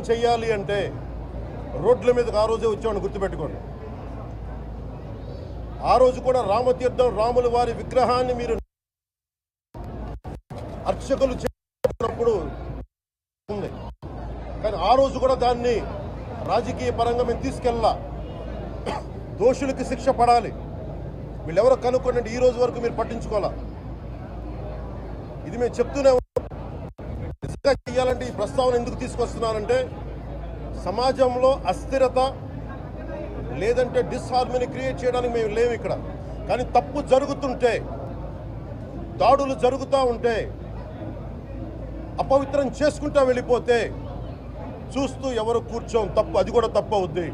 చేయాలి అంటే రోడ్ల మీదకి ఆ రోజే వచ్చామని గుర్తుపెట్టుకోండి. ఆ రోజు కూడా రామతీర్థం రాముల వారి విగ్రహాన్ని మీరు అర్చకులు చేసినప్పుడు ఉంది, కానీ ఆ రోజు కూడా దాన్ని రాజకీయ పరంగా మేము తీసుకెళ్ళా. దోషులకి శిక్ష పడాలి, వీళ్ళెవరో కనుక్కోండి. ఈ రోజు వరకు మీరు పట్టించుకోవాలా. ఇది మేము చెప్తూనే నిజంగా చేయాలంటే ఈ ప్రస్తావన ఎందుకు తీసుకొస్తున్నానంటే, సమాజంలో అస్థిరత లేదంటే డిస్హార్మనీ క్రియేట్ చేయడానికి మేము లేవు ఇక్కడ. కానీ తప్పు జరుగుతుంటే, దాడులు జరుగుతూ ఉంటే, అపవిత్రం చేసుకుంటూ వెళ్ళిపోతే చూస్తూ ఎవరు కూర్చోం. తప్పు, అది కూడా తప్పు అవుద్ది.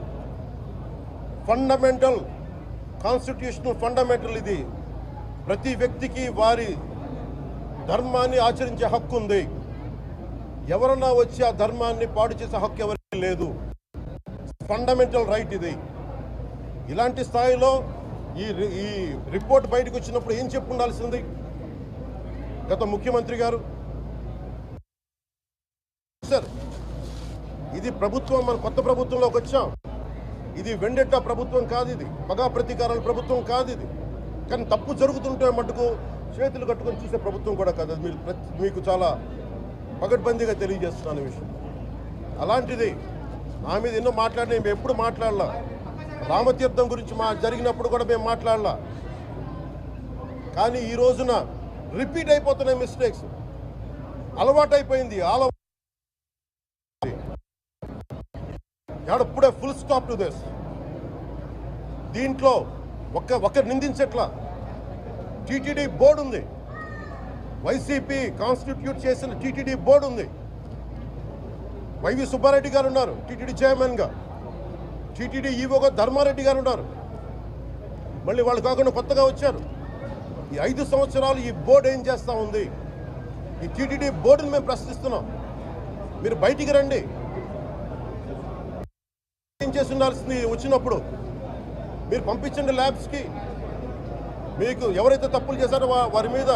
ఫండమెంటల్ కాన్స్టిట్యూషనల్ ఫండమెంటల్ ఇది. ప్రతి వ్యక్తికి వారి ధర్మాన్ని ఆచరించే హక్కు ఉంది. ఎవరన్నా వచ్చి ఆ ధర్మాన్ని పాడు చేసే హక్కు ఎవరికి లేదు. ఫండమెంటల్ రైట్ ఇది. ఇలాంటి స్థాయిలో ఈ రిపోర్ట్ బయటకు వచ్చినప్పుడు ఏం చెప్పు ఉండాల్సింది గత ముఖ్యమంత్రి గారు? సార్, ఇది ప్రభుత్వం, మన కొత్త ప్రభుత్వంలోకి వచ్చాం. ఇది వెండెట్టా ప్రభుత్వం కాదు, ఇది పగా ప్రతీకారాల ప్రభుత్వం కాదు ఇది. కానీ తప్పు జరుగుతుంటే మటుకు చేతులు కట్టుకొని చూసే ప్రభుత్వం కూడా కాదు. అది మీకు చాలా పగడ్బందీగా తెలియజేస్తున్నాను ఈ విషయం. అలాంటిది నా మీద ఎన్నో మాట్లాడినా మేము ఎప్పుడు మాట్లాడలా. రామతీర్థం గురించి జరిగినప్పుడు కూడా మేము మాట్లాడలా. కానీ ఈ రోజున రిపీట్ అయిపోతున్నాయి మిస్టేక్స్. అలవాటైపోయింది. ఎప్పుడే ఫుల్ స్టాప్ టు దిస్. దీంట్లో ఒకరు నిందించట్లా. టీటీడీ బోర్డు ఉంది, వైసీపీ కాన్స్టిట్యూట్ చేసిన టీటీడీ బోర్డు ఉంది. వైవి సుబ్బారెడ్డి గారు ఉన్నారు టీటీడీ చైర్మన్గా. టీటీడీ ఈవోగా ధర్మారెడ్డి గారు ఉన్నారు. మళ్ళీ వాళ్ళు కాకుండా కొత్తగా వచ్చారు. ఈ 5 సంవత్సరాలు ఈ బోర్డు ఏం చేస్తూ ఉంది? ఈ టీటీడీ బోర్డుని మేము ప్రశ్నిస్తున్నాం. మీరు బయటికి రండి. ఏం చేసి ఉండాల్సింది? వచ్చినప్పుడు మీరు పంపించండి ల్యాబ్స్కి. మీకు ఎవరైతే తప్పులు చేశారో వారి మీద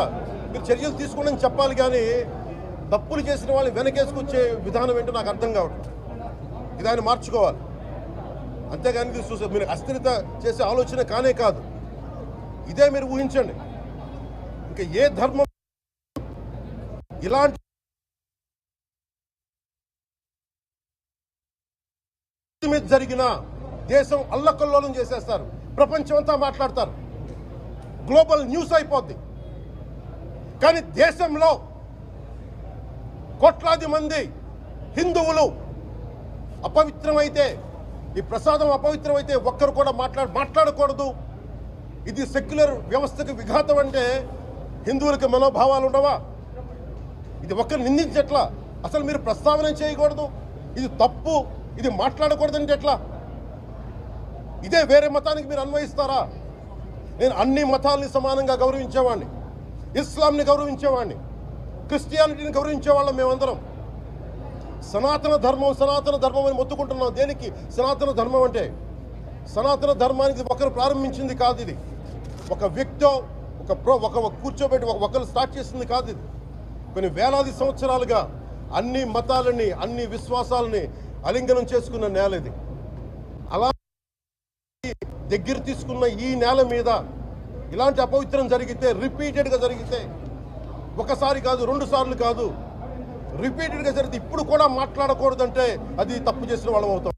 మీరు చర్యలు తీసుకోండి అని చెప్పాలి. కానీ తప్పులు చేసిన వాళ్ళని వెనకేసుకొచ్చే విధానం ఏంటో నాకు అర్థం కావట్లేదు. ఇది ఆయన మార్చుకోవాలి. అంతేగాని మీరు అస్థిరత చేసే ఆలోచన కానే కాదు. ఇదే మీరు ఊహించండి. ఇంకా ఏ ధర్మం ఇలాంటి మీద జరిగినా దేశం అల్లకల్లోలం చేసేస్తారు. ప్రపంచం అంతా మాట్లాడతారు. గ్లోబల్ న్యూస్ అయిపోద్ది. కానీ దేశంలో కోట్లాది మంది హిందువులు అపవిత్రమైతే, ఈ ప్రసాదం అపవిత్రమైతే ఒక్కరు కూడా మాట్లాడకూడదు. ఇది సెక్యులర్ వ్యవస్థకు విఘాతం అంటే హిందువులకి మనోభావాలు ఉండవా? ఇది ఒక్కరు నిందించట్లా. అసలు మీరు ప్రస్తావన చేయకూడదు, ఇది తప్పు, ఇది మాట్లాడకూడదంటే ఎట్లా? ఇదే వేరే మతానికి మీరు అన్వయిస్తారా? నేను అన్ని మతాలని సమానంగా గౌరవించేవాడిని. ఇస్లాంని గౌరవించేవాడిని, క్రిస్టియానిటీని గౌరవించేవాళ్ళం. మేమందరం సనాతన ధర్మం అని మొత్తుకుంటున్నాం. దేనికి సనాతన ధర్మం అంటే? సనాతన ధర్మానికి ఒకరు ప్రారంభించింది కాదు. ఇది ఒక వ్యక్తో ఒక కూర్చోబెట్టి ఒకరు స్టార్ట్ చేసింది కాదు. ఇది కొన్ని వేలాది సంవత్సరాలుగా అన్ని మతాలని, అన్ని విశ్వాసాలని అలింగనం చేసుకున్న నేల ఇది. అలా దగ్గర తీసుకున్న ఈ నేల మీద ఇలాంటి అపవిత్రం జరిగితే, రిపీటెడ్గా జరిగితే, ఒకసారి కాదు 2 సార్లు కాదు, రిపీటెడ్గా జరిగితే ఇప్పుడు కూడా మాట్లాడకూడదంటే అది తప్పు చేసిన వాళ్ళం అవుతాం.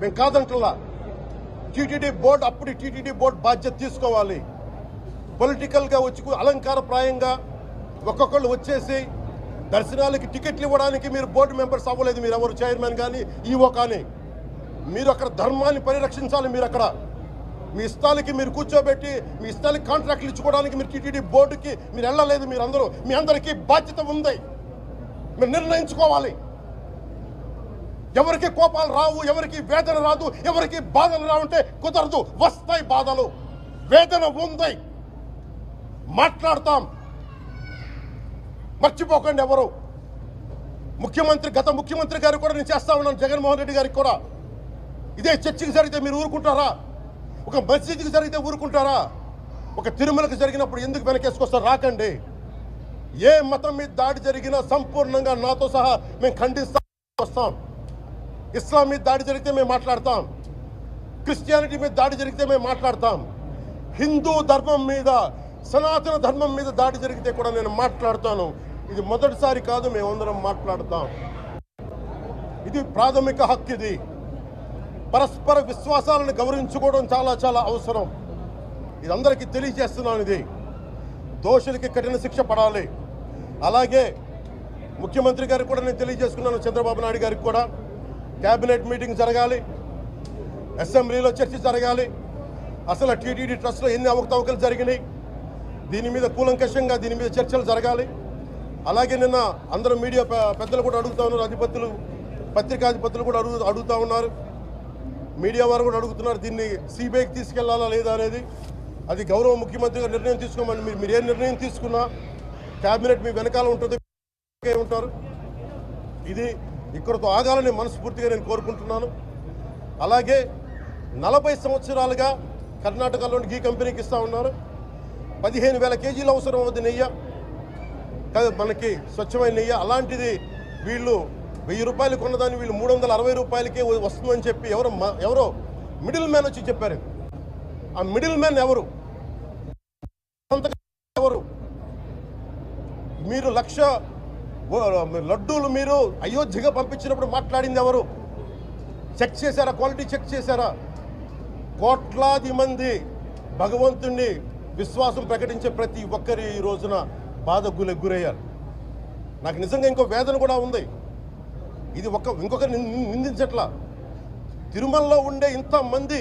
మేము కాదంటలా. టీటీడీ బోర్డు, అప్పుడు టీటీడీ బోర్డు బాధ్యత తీసుకోవాలి. పొలిటికల్గా వచ్చి అలంకారప్రాయంగా ఒక్కొక్కళ్ళు వచ్చేసి దర్శనాలకి టికెట్లు ఇవ్వడానికి మీరు బోర్డు మెంబర్స్ అవ్వలేదు. మీరు ఎవరు చైర్మన్ కానీ ఈవో కానీ. మీరు అక్కడ ధర్మాన్ని పరిరక్షించాలి. మీరు అక్కడ మీ ఇష్టాలకి మీరు కూర్చోబెట్టి మీ ఇష్టాలకి కాంట్రాక్ట్లు ఇచ్చుకోవడానికి మీరు టీటీడీ బోర్డుకి మీరు వెళ్ళలేదు. మీరందరూ, మీ అందరికీ బాధ్యత ఉంది. మీరు నిర్ణయించుకోవాలి. ఎవరికి కోపాలు రావు, ఎవరికి వేదన రాదు, ఎవరికి బాధలు రావంటే కుదరదు. వస్తాయి బాధలు, వేదన ఉంది, మాట్లాడతాం. మర్చిపోకండి ఎవరు. గత ముఖ్యమంత్రి గారు కూడా నేను చేస్తా ఉన్నాను. జగన్మోహన్ రెడ్డి గారికి కూడా ఇదే చర్చకి జరిగితే మీరు ఊరుకుంటారా? ఒక మసీదుకి జరిగితే ఊరుకుంటారా? ఒక తిరుమలకు జరిగినప్పుడు ఎందుకు వెనకేసుకొస్తారు? రాకండి. ఏ మతం మీద దాడి జరిగినా సంపూర్ణంగా నాతో సహా మేము ఖండిస్తాం, వస్తాం. ఇస్లాం మీద దాడి జరిగితే మేము మాట్లాడతాం, క్రిస్టియానిటీ మీద దాడి జరిగితే మేము మాట్లాడతాం, హిందూ ధర్మం మీద, సనాతన ధర్మం మీద దాడి జరిగితే కూడా నేను మాట్లాడతాను. ఇది మొదటిసారి కాదు, మేమందరం మాట్లాడతాం. ఇది ప్రాథమిక హక్కు. ఇది పరస్పర విశ్వాసాలను గౌరవించుకోవడం చాలా చాలా అవసరం. ఇది అందరికీ తెలియజేస్తున్నాను. ఇది దోషులకి కఠిన శిక్ష పడాలి. అలాగే ముఖ్యమంత్రి గారికి కూడా నేను తెలియజేసుకున్నాను, చంద్రబాబు నాయుడు గారికి కూడా క్యాబినెట్ మీటింగ్ జరగాలి, అసెంబ్లీలో చర్చ జరగాలి. అసలు టీటీడీ ట్రస్ట్లో ఎన్ని అవకతవకలు జరిగినాయి, దీని మీద కూలంకషంగా దీని మీద చర్చలు జరగాలి. అలాగే నిన్న అందరూ మీడియా పెద్దలు కూడా అడుగుతూ ఉన్నారు, అధిపతులు, పత్రికాధిపతులు కూడా అడుగుతూ ఉన్నారు, మీడియా వారు కూడా అడుగుతున్నారు, దీన్ని సిబిఐకి తీసుకెళ్లాలా లేదా అనేది. అది గౌరవ ముఖ్యమంత్రి గారు నిర్ణయం తీసుకోమని. మీరు ఏ నిర్ణయం తీసుకున్నా క్యాబినెట్ మీ వెనకాల ఉంటుంది, ఉంటారు. ఇది ఇక్కడతో ఆగాలని మనస్ఫూర్తిగా నేను కోరుకుంటున్నాను. అలాగే 40 సంవత్సరాలుగా కర్ణాటకలోని గీ కంపెనీకి ఇస్తూ ఉన్నారు. 15,000 కేజీలు అవసరం అవుతుంది నెయ్యి, మనకి స్వచ్ఛమైన నెయ్యి. అలాంటిది వీళ్ళు 1000 రూపాయలు కొన్నదాన్ని వీళ్ళు 360 రూపాయలకే వస్తుందని చెప్పి ఎవరో మిడిల్ మ్యాన్ వచ్చి చెప్పారు. ఆ మిడిల్ మ్యాన్ ఎవరు? మీరు 1,00,000 లడ్డూలు మీరు అయోధ్యగా పంపించినప్పుడు మాట్లాడింది ఎవరు? చెక్ చేశారా? క్వాలిటీ చెక్ చేశారా? కోట్లాది మంది భగవంతుణ్ణి విశ్వాసం ప్రకటించే ప్రతి ఒక్కరి ఈ రోజున బాధకు గురయ్యారు. నాకు నిజంగా ఇంకో వేదన కూడా ఉంది. ఇది ఇంకొకరిని నిందించట్లా. తిరుమలలో ఉండే ఇంతమంది